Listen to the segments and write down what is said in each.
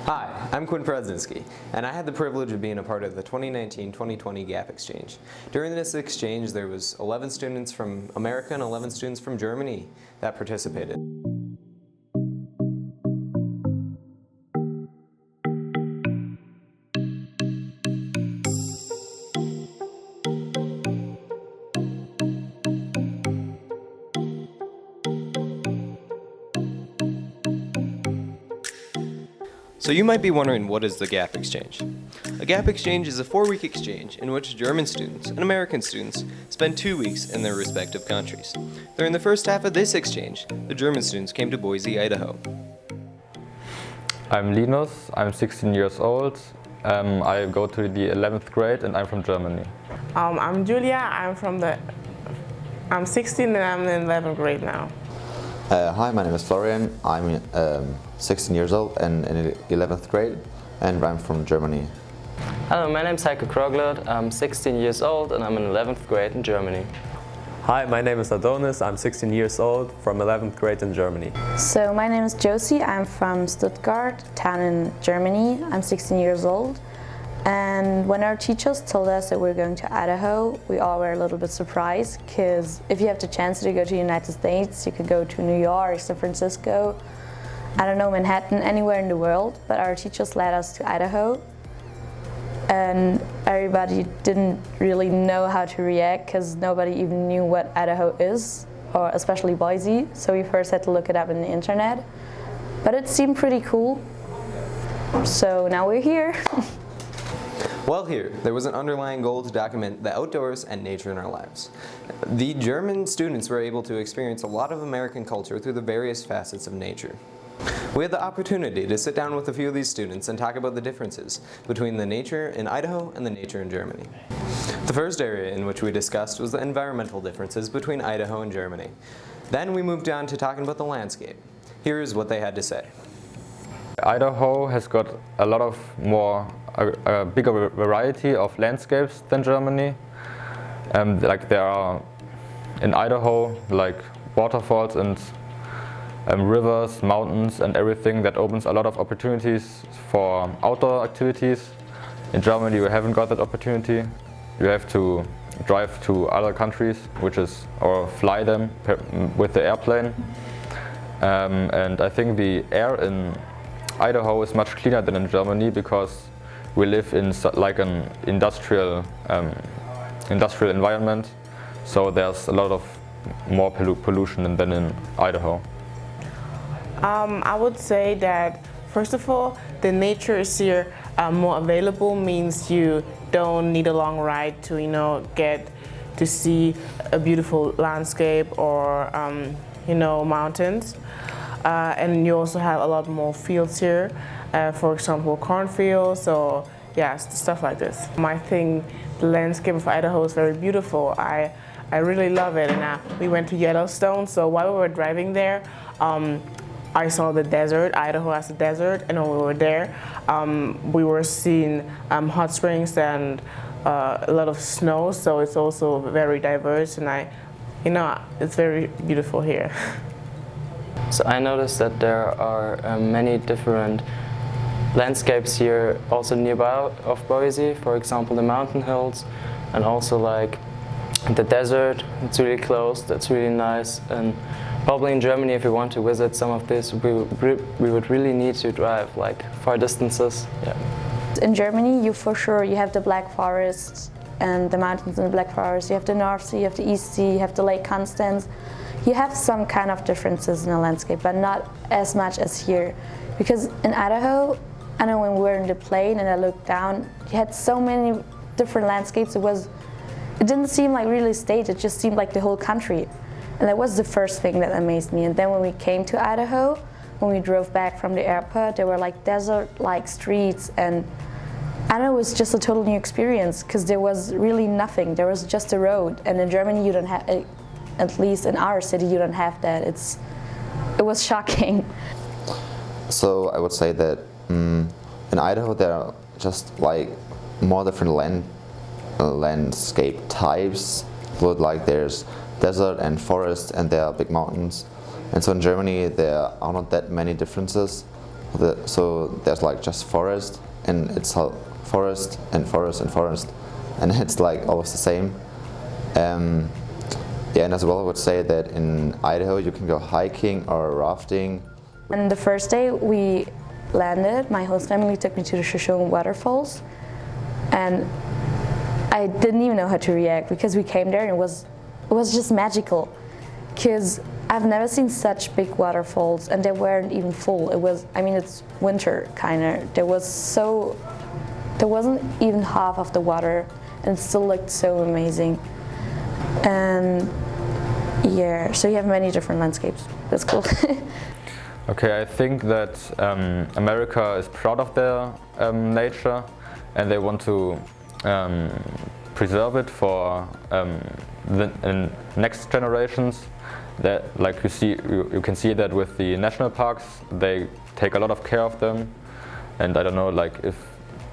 Hi, I'm Quinn Prezinski, and I had the privilege of being a part of the 2019-2020 GAPP Exchange. During this exchange, there was 11 students from America and 11 students from Germany that participated. So you might be wondering, what is the GAPP Exchange? A GAPP Exchange is a 4-week exchange in which German students and American students spend 2 weeks in their respective countries. During the first half of this exchange, the German students came to Boise, Idaho. I'm Linus, I'm 16 years old. I go to the 11th grade and I'm from Germany. I'm Julia, I'm 16 and I'm in 11th grade now. Hi, my name is Florian. I'm 16 years old and in 11th grade, and I'm from Germany. Hello, my name is Heike Kroglert. I'm 16 years old and I'm in 11th grade in Germany. Hi, my name is Adonis. I'm 16 years old from 11th grade in Germany. So my name is Josie. I'm from Stuttgart, town in Germany. I'm 16 years old. And when our teachers told us that we're going to Idaho, we all were a little bit surprised, because if you have the chance to go to the United States, you could go to New York, San Francisco, I don't know, Manhattan, anywhere in the world, but our teachers led us to Idaho. And everybody didn't really know how to react, because nobody even knew what Idaho is, or especially Boise, so we first had to look it up on the internet. But it seemed pretty cool, so now we're here. While here, there was an underlying goal to document the outdoors and nature in our lives. The German students were able to experience a lot of American culture through the various facets of nature. We had the opportunity to sit down with a few of these students and talk about the differences between the nature in Idaho and the nature in Germany. The first area in which we discussed was the environmental differences between Idaho and Germany. Then we moved on to talking about the landscape. Here's what they had to say. Idaho has got a lot of a bigger variety of landscapes than Germany. Like there are in Idaho like waterfalls and rivers, mountains and everything that opens a lot of opportunities for outdoor activities. In Germany we haven't got that opportunity. You have to drive to other countries, or fly them with the airplane. And I think the air in Idaho is much cleaner than in Germany, because we live in like an industrial environment, so there's a lot of more pollution than in Idaho. I would say that, first of all, the nature is here more available, means you don't need a long ride to get to see a beautiful landscape or mountains. And you also have a lot more fields here, for example cornfields or stuff like this. I think the landscape of Idaho is very beautiful. I really love it, and we went to Yellowstone, so while we were driving there, I saw the desert. Idaho has a desert, and when we were there, we were seeing hot springs and a lot of snow, so it's also very diverse, and it's very beautiful here. So I noticed that there are many different landscapes here also nearby of Boise, for example the mountain hills, and also like the desert. It's really close, that's really nice, and probably in Germany if we want to visit some of this we would really need to drive like far distances. In Germany you have the Black Forest and the mountains in the Black Forest, you have the North Sea, you have the East Sea, you have the Lake Constance. You have some kind of differences in the landscape, but not as much as here. Because in Idaho, I know when we were in the plane and I looked down, you had so many different landscapes. It didn't seem like real estate, it just seemed like the whole country. And that was the first thing that amazed me. And then when we came to Idaho, when we drove back from the airport, there were like desert-like streets, and Idaho was just a total new experience, because there was really nothing. There was just a road, and in Germany you don't have, at least in our city, you don't have that. It was shocking. So I would say that in Idaho there are just like more different landscape types. But like there's desert and forest, and there are big mountains. And so in Germany there are not that many differences. So there's like just forest, and it's all forest and forest and forest, and it's like always the same. Yeah, and as well I would say that in Idaho you can go hiking or rafting. And the first day we landed, my host family took me to the Shoshone waterfalls, and I didn't even know how to react because we came there and it was just magical. Because I've never seen such big waterfalls, and they weren't even full. I mean, it's winter kinda. There wasn't even half of the water, and it still looked so amazing. And yeah, so you have many different landscapes. That's cool. Okay, I think that America is proud of their nature, and they want to preserve it for the next generations. That, like you can see that with the national parks, they take a lot of care of them, and I don't know, like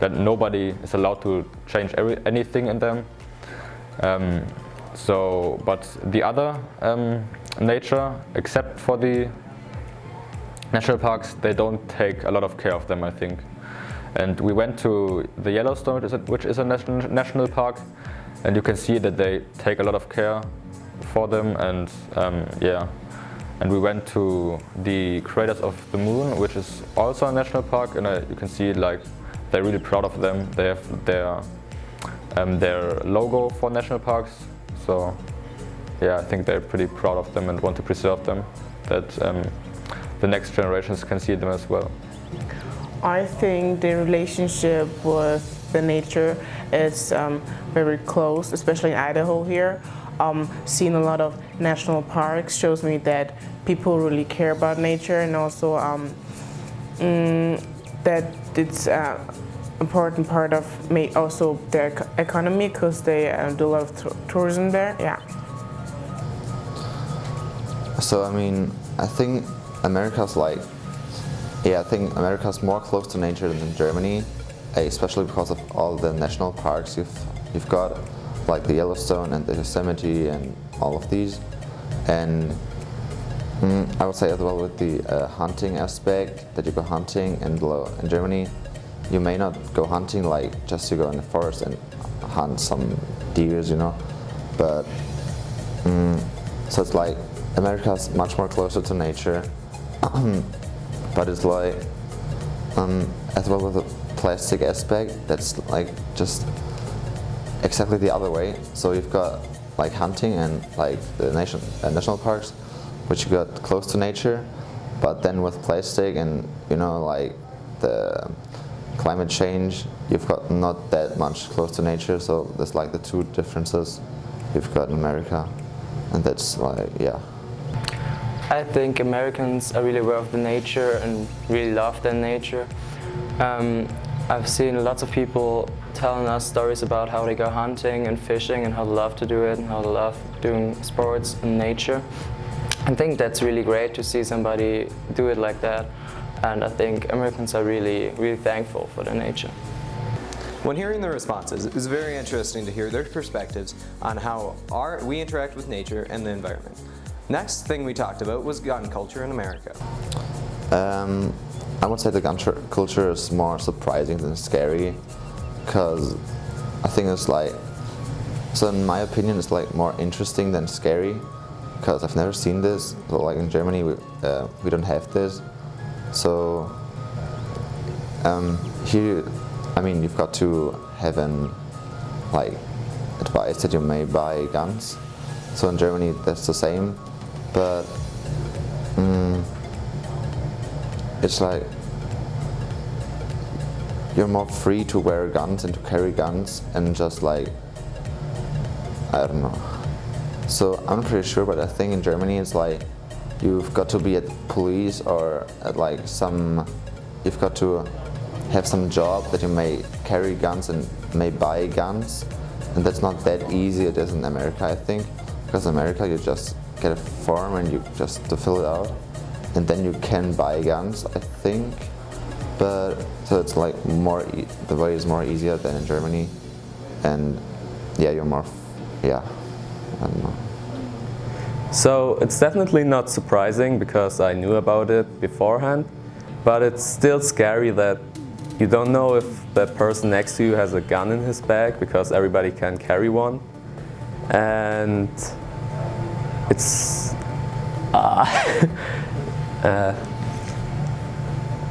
that nobody is allowed to change anything in them. But the other nature, except for the national parks, they don't take a lot of care of them, I think. And we went to the Yellowstone, which is a national park, and you can see that they take a lot of care for them. And yeah, and we went to the Craters of the Moon, which is also a national park, and you can see like they're really proud of them. They have their logo for national parks. So yeah, I think they're pretty proud of them and want to preserve them, that the next generations can see them as well. I think the relationship with the nature is very close, especially in Idaho here. Seeing a lot of national parks shows me that people really care about nature, and also that it's an important part of also their economy, because they do a lot of tourism there. Yeah. So I mean, I think America's more close to nature than Germany, especially because of all the national parks you've got, like the Yellowstone and the Yosemite and all of these. And I would say as well with the hunting aspect, that you go hunting, and in Germany you may not go hunting like just to go in the forest and hunt some deers, you know, but so it's like America's much more closer to nature. But it's like as well with the plastic aspect, that's like just exactly the other way. So you've got like hunting and like the national parks, which you got close to nature, but then with plastic and, you know, like the climate change, you've got not that much close to nature. So there's like the two differences you've got in America, and that's like, yeah. I think Americans are really aware of the nature and really love their nature. I've seen lots of people telling us stories about how they go hunting and fishing and how they love to do it and how they love doing sports in nature. I think that's really great to see somebody do it like that, and I think Americans are really, really thankful for their nature. When hearing the responses, it was very interesting to hear their perspectives on how we interact with nature and the environment. Next thing we talked about was gun culture in America. I would say the gun culture is more surprising than scary, because I think it's like, so in my opinion, it's like more interesting than scary, because I've never seen this. So like in Germany, we don't have this. So here, I mean, you've got to have an like advice that you may buy guns. So in Germany, that's the same. But it's like you're more free to wear guns and to carry guns, and just like, I don't know. So I'm not pretty sure, but I think in Germany it's like you've got to be at police or at like you've got to have some job that you may carry guns and may buy guns, and that's not that easy it is in America, I think, because in America you just get a form and you just to fill it out, and then you can buy guns, I think. But so it's like the way is more easier than in Germany, and yeah, you're more, yeah, I don't know. So it's definitely not surprising because I knew about it beforehand, but it's still scary that you don't know if the person next to you has a gun in his bag, because everybody can carry one. And it's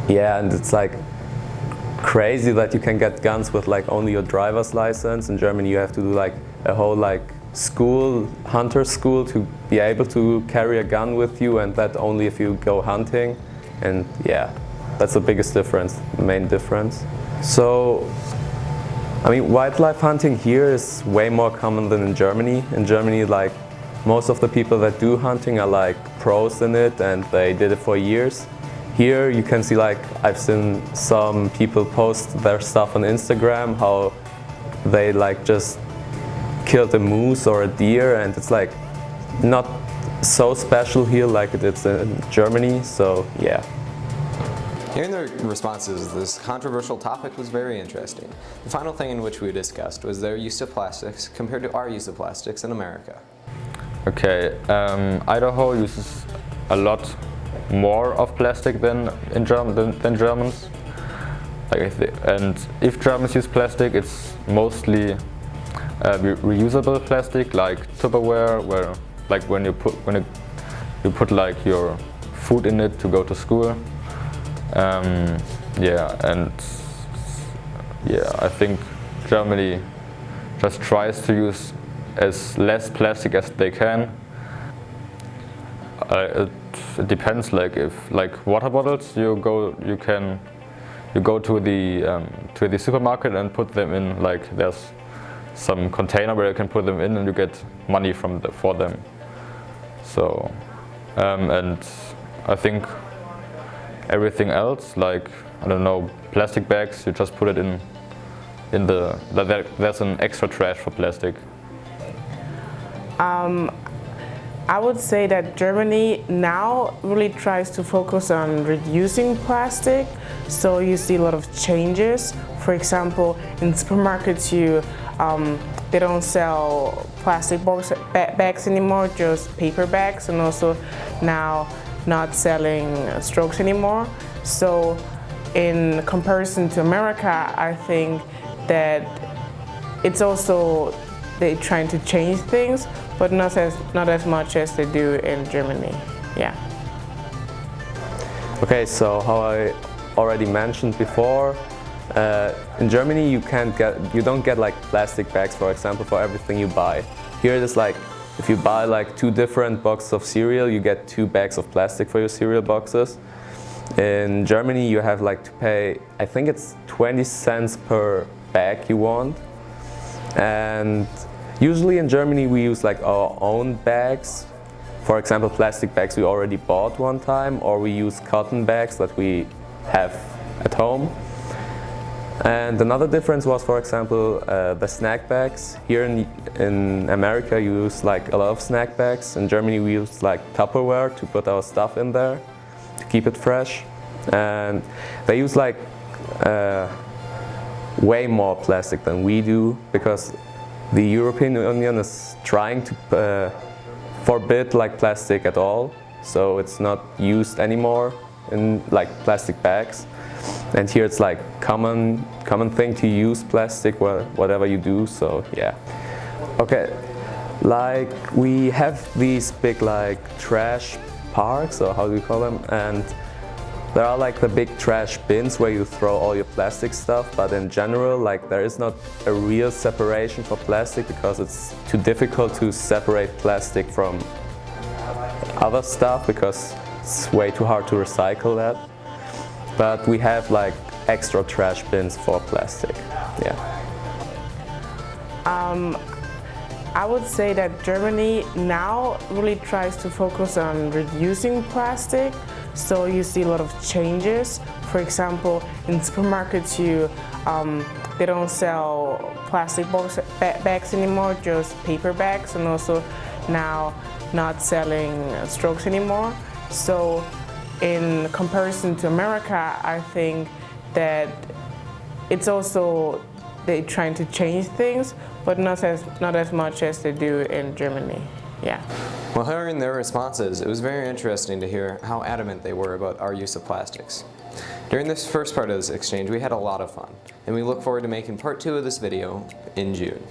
yeah, and it's like crazy that you can get guns with like only your driver's license. In Germany you have to do like a whole like school, hunter school, to be able to carry a gun with you, and that only if you go hunting. And yeah, that's the biggest difference, the main difference. So I mean, wildlife hunting here is way more common than in Germany. In Germany, like, most of the people that do hunting are like pros in it, and they did it for years. Here you can see, like, I've seen some people post their stuff on Instagram, how they like just killed a moose or a deer, and it's like not so special here like it is in Germany, so yeah. Hearing their responses, this controversial topic was very interesting. The final thing in which we discussed was their use of plastics compared to our use of plastics in America. Okay, Idaho uses a lot more of plastic than Germans. And if Germans use plastic, it's mostly reusable plastic, like Tupperware, where like when you put like your food in it to go to school. I think Germany just tries to use as less plastic as they can. It depends. Like if water bottles, you go to the supermarket and put them in. Like there's some container where you can put them in, and you get money for them. So and I think everything else, like, I don't know, plastic bags, you just put it in there's an extra trash for plastic. I would say that Germany now really tries to focus on reducing plastic, so you see a lot of changes. For example, in supermarkets, they don't sell plastic bags anymore, just paper bags, and also now not selling strokes anymore. So in comparison to America, I think that it's also they're trying to change things, but not as much as they do in Germany. Yeah. Okay, so how I already mentioned before, in Germany you don't get like plastic bags, for example, for everything you buy. Here it is like, if you buy like 2 different boxes of cereal, you get 2 bags of plastic for your cereal boxes. In Germany, you have like to pay, I think it's 20 cents per bag you want. And usually in Germany, we use like our own bags. For example, plastic bags we already bought one time, or we use cotton bags that we have at home. And another difference was, for example, the snack bags. Here in America, you use like a lot of snack bags. In Germany, we use like Tupperware to put our stuff in there to keep it fresh. And they use like way more plastic than we do, because the European Union is trying to forbid like plastic at all. So it's not used anymore in like plastic bags. And here it's like common thing to use plastic whatever you do, so yeah. Okay, like we have these big like trash parks, or how do you call them? And there are like the big trash bins where you throw all your plastic stuff, but in general, like, there is not a real separation for plastic, because it's too difficult to separate plastic from other stuff, because it's way too hard to recycle that. But we have like extra trash bins for plastic, yeah. I would say that Germany now really tries to focus on reducing plastic, so you see a lot of changes. For example, in supermarkets, they don't sell plastic bags anymore, just paper bags, and also now not selling strokes anymore. So in comparison to America, I think that it's also they're trying to change things, but not as much as they do in Germany. Yeah. While hearing their responses, it was very interesting to hear how adamant they were about our use of plastics. During this first part of this exchange, we had a lot of fun, and we look forward to making part 2 of this video in June.